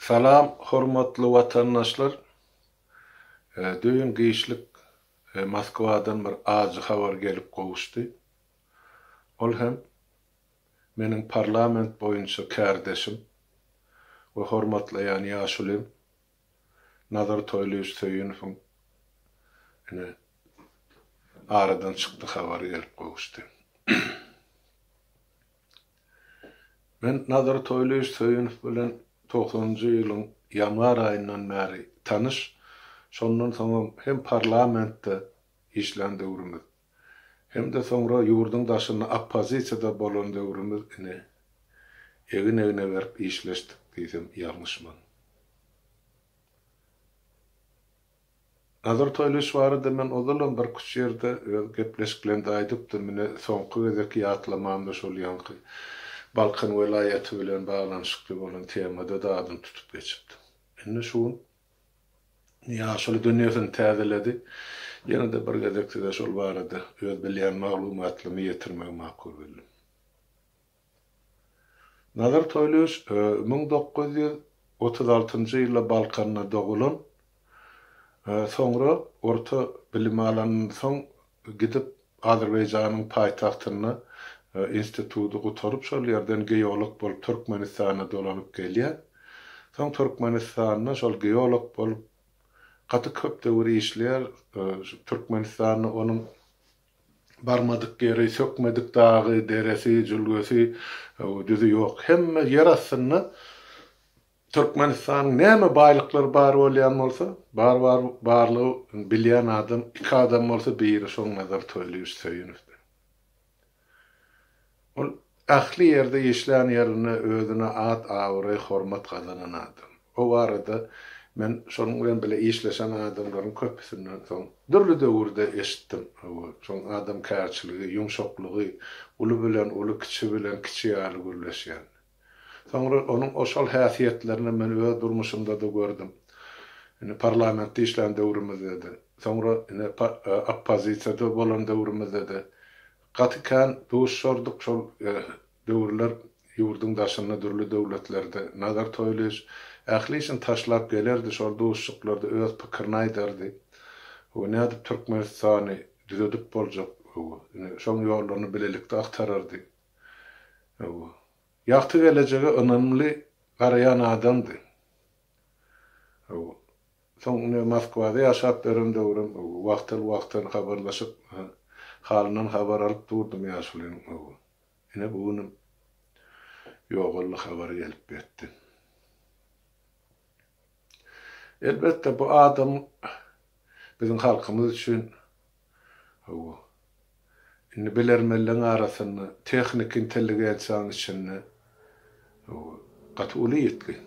Salam, hormatly watandaşlar. Düýün gyşlyk Moskwadan bir azy habar gelip gowuşdy. Ol hem meniň parlament boýunça kärdeşim we hormatlaýan ýaşulym Nazar Toýlyş Söýünowiň aradan çykdy habar gelip gowuşdy. Men Nazar Toýlyş Söýünow bilen 90-njy ýylyň ýanwar aýyndan bäri tanyş. Şondan soň hem parlamentde işlen döwrümüz, hem de soňra ýurdun daşyna oppozisiýada bolan döwrümüz egine berip işleşdik diýsem ýalňyşmyň. Nazar Toýlyş barada men ozalan bir kuç ýerde gepleşiklendi aýdypdy. Mene soňky gezeki ýatlamamda şol ýanky Balkan welaýaty bilen baglanyşykly bolan temada da adım tutup geçipdi. Enne şuň ýaşuly dünýäsini täzeledi. Ýene de bir gezekde de şol barada öz bilýän maglumatlary ýetirmek makul bildim. Nazar Toýlyş 1936-njy ýylda Balkanda dogulan, soňra orta bilim alanyndan soň gidip Azerbaýjanyň paýtagtyna institutu gutaryp şol ýerden geolog bolup Türkmenistana dolanyp gelýär. Soň Türkmenistana şol geolog bolup gaty köp döwür işleýär. Türkmenistanyň onuň barmadyk geri sökmedik dagy, deresi, jülgesi, düzi ýok. Hemme ýer astyna Türkmenistan näme baýlyklar bar bolýan bolsa, barlygy bilýän adam, iki adam bolsa biri şoň Nazar Toýlyş Söýünow. Ol ähli ýerde işleýän ýerine özüne ad, awry, hormat gazanan adam. O barada men şonuň bilen bile işleşen adamlaryň köpüsinden soň dürli döwürde eşitdim. Şoň adam kärçiligi, ýumşaklygy, uly bilen uly, kiçi bilen kiçi ýaly gürleşýän. Soňra onuň oşal häsiýetlerini men öz durmuşymda da gördüm. Parlamentde işleýän döwrümizde de, soňra oppozisiýada bolan döwrümizde de gaty kan duşşordyk şol döwürler ýurdun daşyna dürli döwletlerde. Nazar Toýlyş ähli işin taşlap gelerdi, şol duşşuklarda öz pikirini aýdardy. O nädip Türkmenistany düzedip boljak, şoň ýollaryny bilelikde aktarardy. Ýagty gelejege önümli garayan adamdy. Soň Moskwada ýaşap berem döwrüm, wagtly habarlaşyp halynyň habar alyp durdum ýaşulyň. Ene bugyny ýogully habar gelip betdi. Elbette bu adam bizim halkımız için bilermelerin arasında teknik inteligensiýanyň içinde gatuliyetli.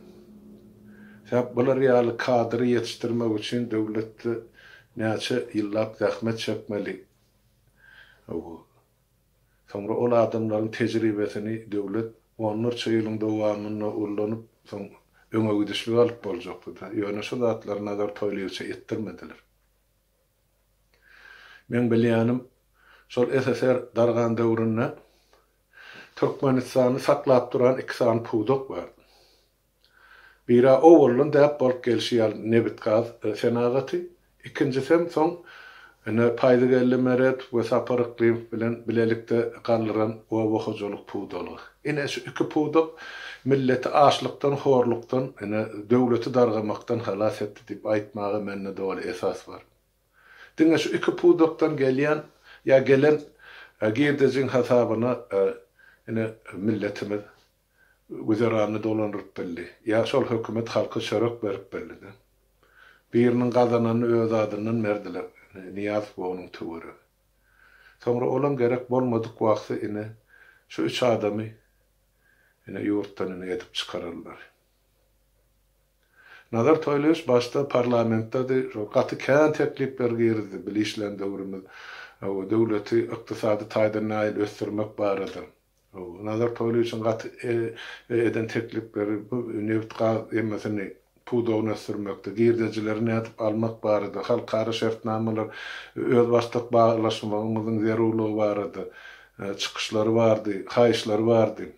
Sebäp bular ýaly kadry ýetişdirmek üçin döwletde näçe ýyllap zähmet çekmeli. Soňra ol adamlaryň tejribesini döwlet onlarça ýylyň dowamyna ullanyp soň öňe gidişlik alyp boljakdy da. Ýöne şu zatlar Nazar Toýlyşe etdirmediler. Men bilýänim, şol SSR dargan döwründe Türkmenistany saklap duran iki san pudok bar. Biri owulun däp bolup gelýär Nebit gaz senagaty, ikincisi hem soň paýda meret we saparykly bilen bilelikde galyran owahojaluk pudalyk. Ine şu iki pudok milleti açlykdan, horlukdan, döwleti dargamakdan halas etdi diýip aýtmagy mende dogry esas bar. Diňe şu iki pudokdan gelen girdejin hasabyna milletimiz güzerany dolanryp bildi. Ya şol hökümet halka şörek berip bildi. Biriniň gazanany öz adynyň merdiler. Niyaz bu onuň töwürü. Soňra olam gerek bolmadyk wagty şu üç adamy ýurtdan edip çykararlar. Nazar Toýlyş başda parlamentde de gaty kän teklipler girdi bilişlen döwrümüz. Döwleti ykdysady taýdanaýyl ösdürmek barada. Nazar Toýlyşiň gaty eden teklipleri Nebit gaz emesini pudowna sürmekde, girdejilerini atyp almak barada, halkara şertnamalar, öz başlyk baglaşmamyzyň zerurlugy barada, çykyşlary bardy, haýyşlary bardy.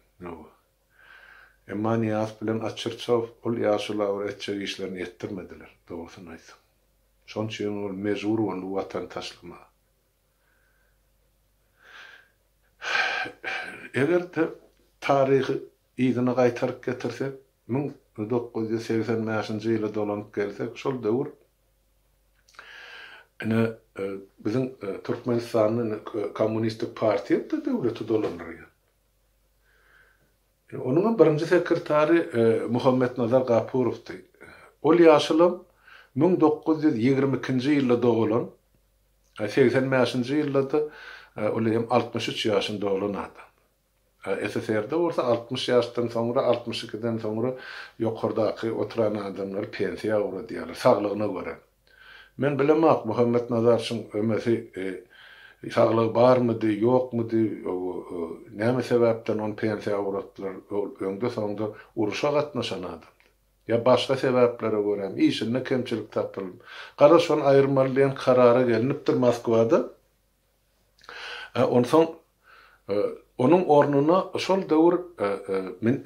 Emma Niyaz bilen Açırçov ol ýaşula etçe işlerini ettirmediler. Doğrusunu aýtsam. Şon üçin ol mejbur boldy watan taşlama. Eger de tarihi ýygyny gaýtaryp getirsek, 1985-nji ýylda dolanyp gelsek, şol döwür bizim Türkmenistanyň Kommunistik Partiýa da döwleti dolanýar. Onun birinci sekretary Muhammed Nazar Gapurowdy. Ol ýaşylym 1922-nji ýylda dogulan, 85-nji ýylda olayım 63 ýaşynda olan adam. SSR'de orta 60 ýaşdan soňra 62'den soňra ýokardaky oturan adamlar pensiýa uğra diýerler saglygyna görä. Men bilemek Muhammed Nazar şun ömesi saglygy barmydy, ýokmudy, näme sebäpden on pensiýa uğratdylar, öňde soňda uruşa gatnaşan adam. Ya başga sebäplere görä, işinde kemçilik tapylyp. Gara şon aýyrmalyň karara gelinipdir Moskwada. Ondan onun ornuna şol döwür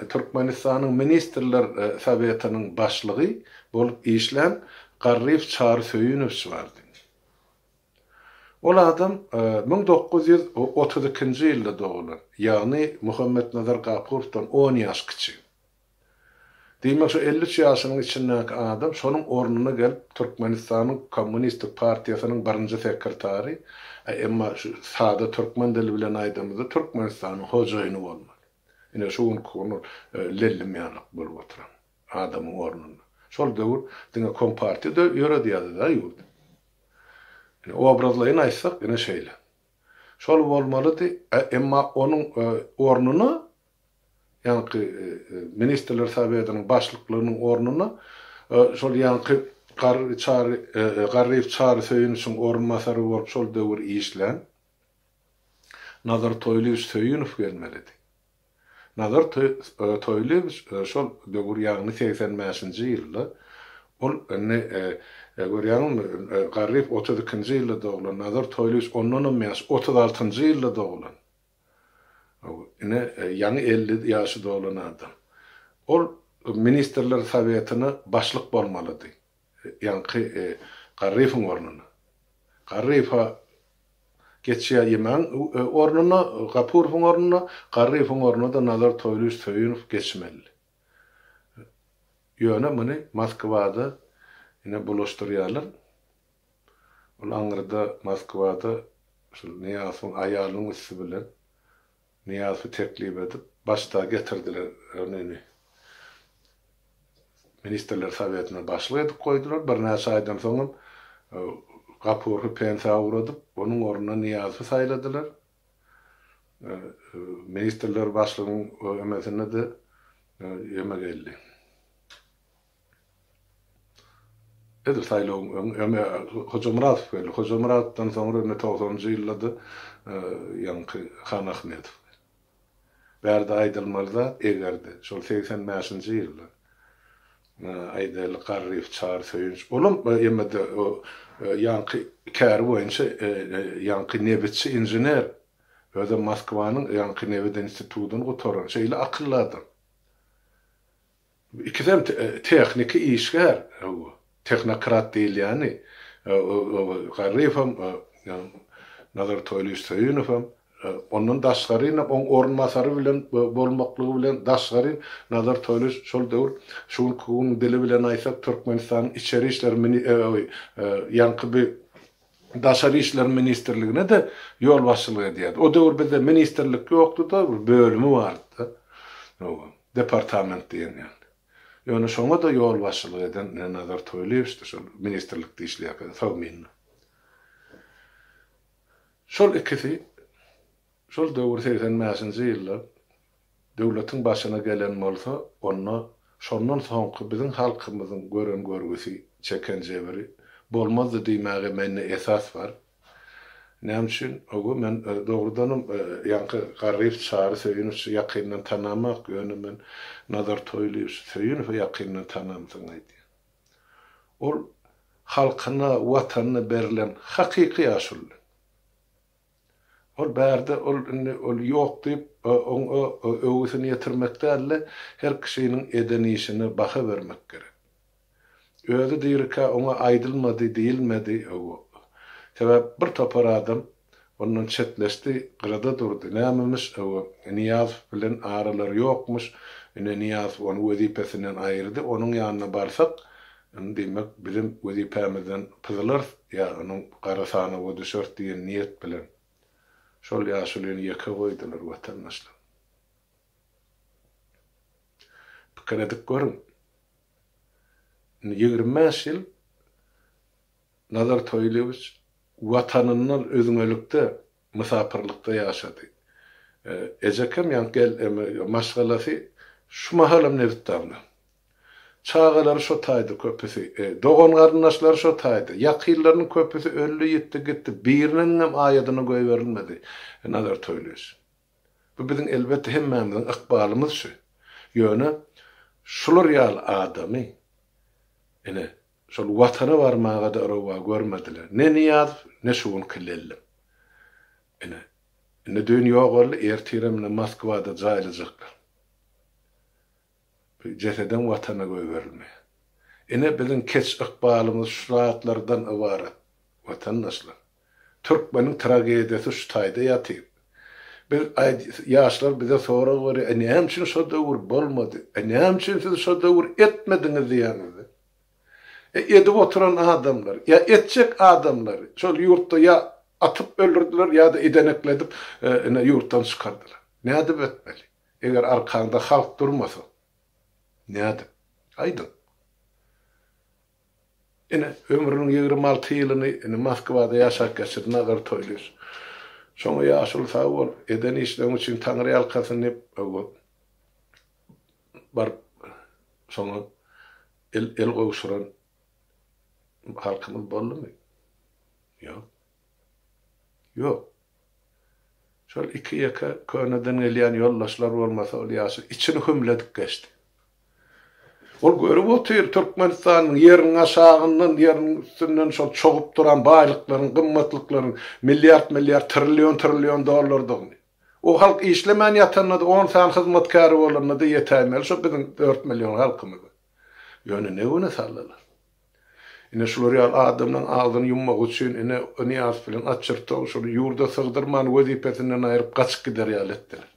Türkmenistanyň ministrler sowetynyň başlygy bolup işlän Garrif Çar Söyünow bardy. Ol adam 1932-nji ýylda dogulan, ýagny Muhammed Nazar Gapurowdan 10 ýaş kiçik. Diýmek şu 53 ýaşynyň içindäki adam şonuň ornuna gelip Türkmenistanyň Kommunistik Partiýasynyň birinji sekretary, emma şu sada Türkmen dili bilen aýdymyzda Türkmenistanyň hojaýyny bolmaly. Ine şuň konu lellemýärlik bolup oturan adamyň ornuna. Şol döwür diňe kompartiýada ýöre diýýärdi da ýurt. O obrazlaryny aýtsak ine şeýle. Şol bolmalydy, emma onuň ornuna ýa-ni ministrler sowetynyň başlyklarynyň ornuna şol ýa-ni Garrif Çar Söyünow ornmasary bolup şol döwür işlän Nazar Toýlyň Söyünow gelmelidi. Nazar Toýlyň şol döwür ýagny 85-nji ýylda ol görýäňmi Garrif 32-nji ýylda dogulan, Nazar Toýlyň ondan 36-njy ýylda dogulan. Ine ýani 50 ýaşyda olan adam. Ol ministrler sowetyna başlyk bolmalydy. Ýa-ni Garrif'in ornuna. Garrif'a geçýär ýemen ornuna, Gapurow'un ornuna, Garrif'in ornuna da Nazar Toýlyň Söyünow geçmeli. Ýöne muny Moskwada ine bulaşdyrýarlar. Ol aňyrda Moskwada şu Niýazyň aýalynyň üstü bilen Niýazy teklip edip başta getirdiler örneğini. Ministrler sowetyna başlyk edip koydular. Bir näçe aýdan soň Gapurow pensiýa uğradyp, onuň ornuna Niýazy saýladylar. Ministrler başlygynyň emesine de ýeme geldi. Edir saýlaw Hoca Muratov geldi. Hoca Muratowdan soňra 90-njy ýylda ýa-ni Han Ahmetow. Bärde aýdylmalyda egerdi. Şol 85-nji ýylda aýdyl Garrif Çar Söyünow. Olam ýemede ýa-ni kär boýunça ýa-ni nebetçi inžener öde Moskwanyň ýa-ni Nebet institutyny gotaran şeýle akylly adam. Ikisem texniki işgär, texnokrat diýil ýani. Garrifam Nazar Toýlyň Söyünow onun daşgaryna on ornmasary bilen bolmaklygy bilen daşgary Nazar Toýlyň şol döwür şuň kuň dili bilen aýsak Türkmenistanyň içeri işler ýanky daşary işler ministrligine de ýol başçylygy edýärdi. O döwür bizde ministrlik ýokdy da, bölümi bardy. Departament diýen ýani. Ýöne şoňa da ýol başçylygy eden Nazar Toýlyň şol ministrlikde işleýär, Fawmin. Şol ikisi şol döwür 85-nji ýylda döwletiň başyna gelen bolsa, onda şondan soňky biziň halkymyzyň gören görgüsi, çeken jebiri bolmazdy diýmäge menne esas bar. Näme üçin? Ogu men dogrudanam ýa-ni Garrif Çar Söyünow ýakyndan tanamak ýöne men Nazar Toýlyň Söyünow ýakyndan tanamsyň aýdy. Ol halkyna, watanyna berilen hakyky ýaşul. Ol bärde ol ýok diýip o öwüsini ýetirmekde her kişiniň edenişine baha bermek gerek. Özü diýirkä oňa aýdylmady, diýilmedi o. Sebäp bir topar adam ondan çetleşdi, gyrada durdy. Nämemiş o Niyaz bilen aralar ýokmuş. Niyaz onu wezipesinden aýyrdy. Onuň ýanyna barsak, demek bizim wezipemizden pyzylar, ýa onuň garasana we düşert diýen niýet bilen. Şol ýaşulyny ýeke goýdylar watandaşlar. Pikir edip görün. 20 ýyl Nazar Toýlewич watanynyň özüňelikde musapirlikde ýaşady. Ejekem ýa-gel maşgalasy şu mahalam nebitdarna. Çağalar şo taýdy köpüsi, dogan garyndaşlar şo taýdy. Ýakynlaryň köpüsi öldü ýetdi gitdi. Biriniň hem aýadyny goý berilmedi. Nazar Toýlewич. Bu biziň elbetde hemmämiziň ykbalymyz şu. Ýöne şular ýal adamy şol watana barmaga da arawa görmediler. Ne Niyaz, ne şuun killellim. Ne dünýä goly ertiremle Moskwada jaýlajaklar. Jeseden watana goý berilme. Biziň keç ykbalymyz şuratlardan ibaret. Watandaşlar. Türkmeniň tragediýasy şu taýda ýatyr. Bir ýaşlar bize sonra gory, "Näme üçin şo döwür bolmady? Näme üçin siz şo döwür etmediňiz?" diýýärler. Edip oturan adamlar, ya etçek adamlar, şol yurtda ya atıp öldürdüler ya da edenekledip yurttan çıkardılar. Ne edip etmeli? Eğer arkanda halk durmasa, ne edip? Aydın. Ömrünün 26 yılını Moskwada yaşak geçirdi, Nazar Toýlewич. Şoňa ýaşul sağol, eden işleň üçin Taňry ýalkasyny hep bar şoňa el goýşuran halkymyz boldumy? Ýok. Ýok. Şol iki ýaka köneden gelýän ýollaşlar bolmasa ol ýaşy içini hümledik geçdi. Ol görüp otyr Türkmenistanyň ýeriniň aşagyndan, ýeriniň üstünden şol çogup duran baýlyklaryň, gymmatlyklaryň milliard trillion dollardyny. O halk işlemän ýatanyny 10 san hyzmatkary bolanyny da ýetämeli. Şo biziň 4 million halkymyz. Ýöne ne güne sallalar. Şular ýal adamlaryň ağzyny ýummak üçin Niyaz bilen açyrtyp şol ýurda sygdyrman wezipesinden aýryp gaçyp gider ýal etdiler.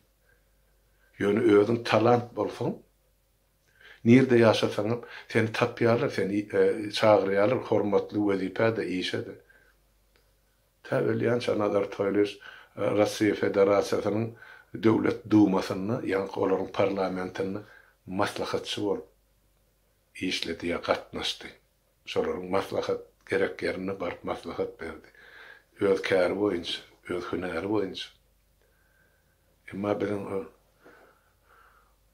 Ýöne özüň talant bolsaň, nirde ýaşasaň seni tapýarlar, seni çagyrýarlar, hormatly wezipede işede. Täwelýän Nazar Toýlewich Russiýa Federasiýasynyň döwlet dumasyna, ýa-ni olaryň parlamentine maslahatçy bolup işledi, gatnaşdy. Şolaryň maslahat gerek ýerine barıp maslahat berdi. Öz käri boýunça, öz hünäri boýunça. Emma biziň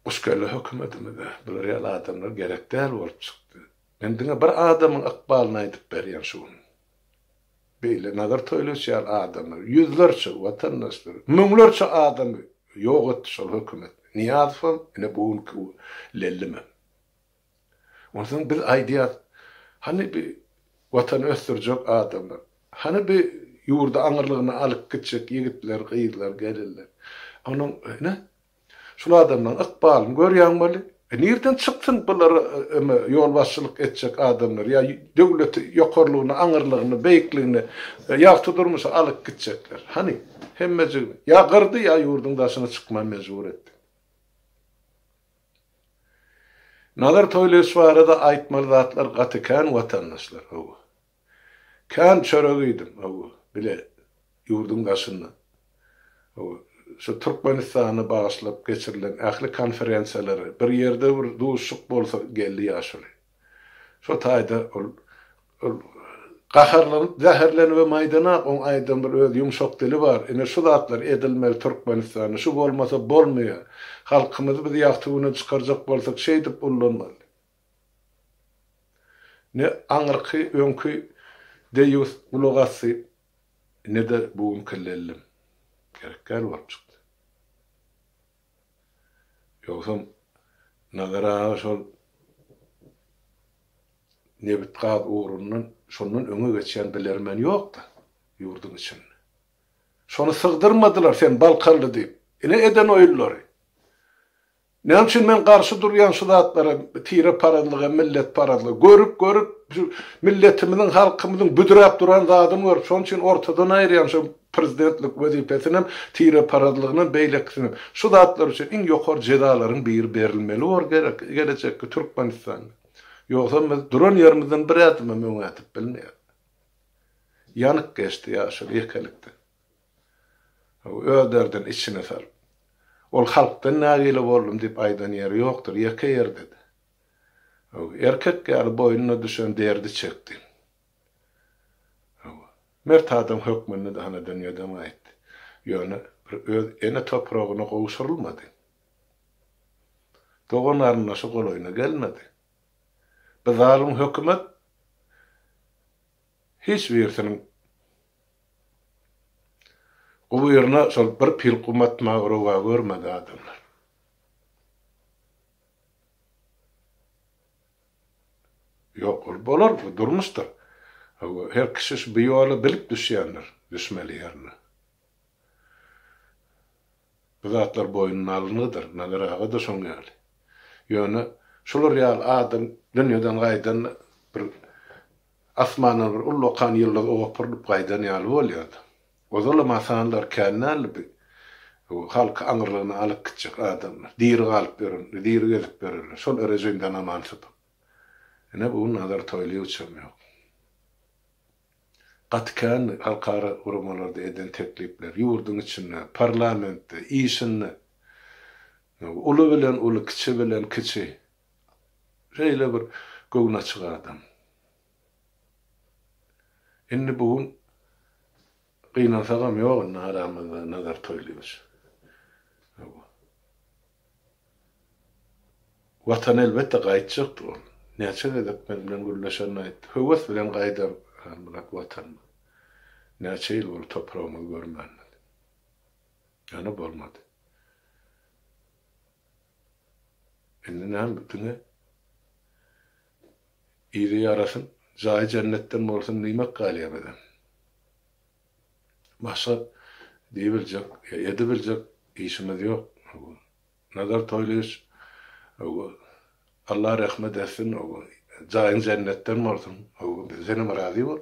Uskalla hökümetime de bular ýal adamlar gerek däl bolup çykdy. Men diňe bir adamyň ykbalyny aýdyp berýän şuň. Beýle Nazar Toýlewich ýal adamlar, ýüzlerçe watandaşlar, müňlerçe adamy ýok etdi şol hökümet. Niýazow buňky lellime. Ondan bir aýdýar, hani bir watan ösdürjek adamlar, hani bir ýurda aňyrlygyny alyp gitjek ýigitler, gyýylar gelirler. Onuň şol adamlaryň ykbalyny görýän boli. Nerden çykdyn bular ýol başçylyk etjek adamlar ýa döwleti ýokarlygyny, aňyrlygyny, beýikligini ýagty durmuşa alyp gitjekler. Hani hemmesi ýa gyrdy ýa ýurdun daşyna çykma mejbur etdi. Nazar Toýlewich barada aýtmaly zatlar gatykän watandaşlar. Kan çöregidim bile ýurdun daşyna. Şu Türkmenistany bagyşlap geçirilen ähli konferensiýalary bir ýerde bir duşuk bolsa geldi ýaşuly. Şu taýda gaharlanyp zäherlenip maýdana on aýdan bir öz ýumşak dili bar. Şu zatlar edilmeli Türkmenistany, şu bolmasa bolmaýar. Halkymyzy biz ýagtygyny çykarjak bolsak şey dip bollanmaly. Ne aňyrky öňkü deýus ulugasy ne de buň kellellim. Gerekler var çıktı. Yoksa Nazara şol nebitqat uğrundan şondan öňe geçen bilermen ýok da ýurdun içinde. Şonu sığdırmadılar sen Balkanlı deyip. Ne eden oyulları. Ne için men karşı duruyan şu zatlara tire paralığa, millet paralığa görüp milletimizin, halkımızın büdürap duran zatını görüp şonun için ortadan ayırayan şu prezidentlik vazifesinin tire paralılığının beylekisinin şu zatlar için en yukarı cezaların bir verilmeli var gelecek Türkmenistan. Yoksa biz duran yerimizden bir adım münatıp bilmeyiz. Yanık geçti ya şu yekalıkta. Öderden içine sarıp. Ol halktan nagile boldum dip aydan yeri yoktur, yaka yer dedi. Erkek gali boynuna düşen derdi çekti. Mert adam hükmünü de hana dünyadan aytti. Yani ene toprağına kavuşurulmadı. Doğan arınası kolayına gelmedi. Bu zalim hükümet hiç birisinin o yerine sol bir pil kumat mağruva görmedi adamlar. Yok ol bolar bu durmuştur. Her kişi bir yola bilip düşenler, düşmeli yerine. Bu zatlar boynun alınıdır, neler ağa da son yani. Yani şular yal adam dünyadan gaydan bir asmanın bir ullokan yıldız oğupurlup gaydan yal oluyordu. O zaman masanlar kendine bir halk anırlığına alıp gidecek adamlar. Diri alıp verin, diri gelip verin. Şol örejinden aman tutup. Ne bu nazar toyluyor uçamıyor. Katkan halkara urmalarda eden teklifler, yurdun içinde, parlamentte, işinde, ulu bilen ulu, kiçi bilen kiçi. Şeyle bir göğüne çıkar adam. Şimdi bugün kıynasagam yok, naramızda nazar toyluyoruz. Vatan elbette gaytçıktı o. Neçe dedik benimle gülleşen ait. Hüvvet bilen gaydar bırak vatan mı? Neçe yıl olur toprağımı görmem. Yani olmadı. Şimdi ne bütüne? İri yarasın, zayi cennetten mi olsun nimet galiyemeden. Başka diyebilecek, edebilecek işimiz yok. Nazar toyluyuz. Allah rahmet etsin. Zayin cennetten mi olsun? Benim razı var.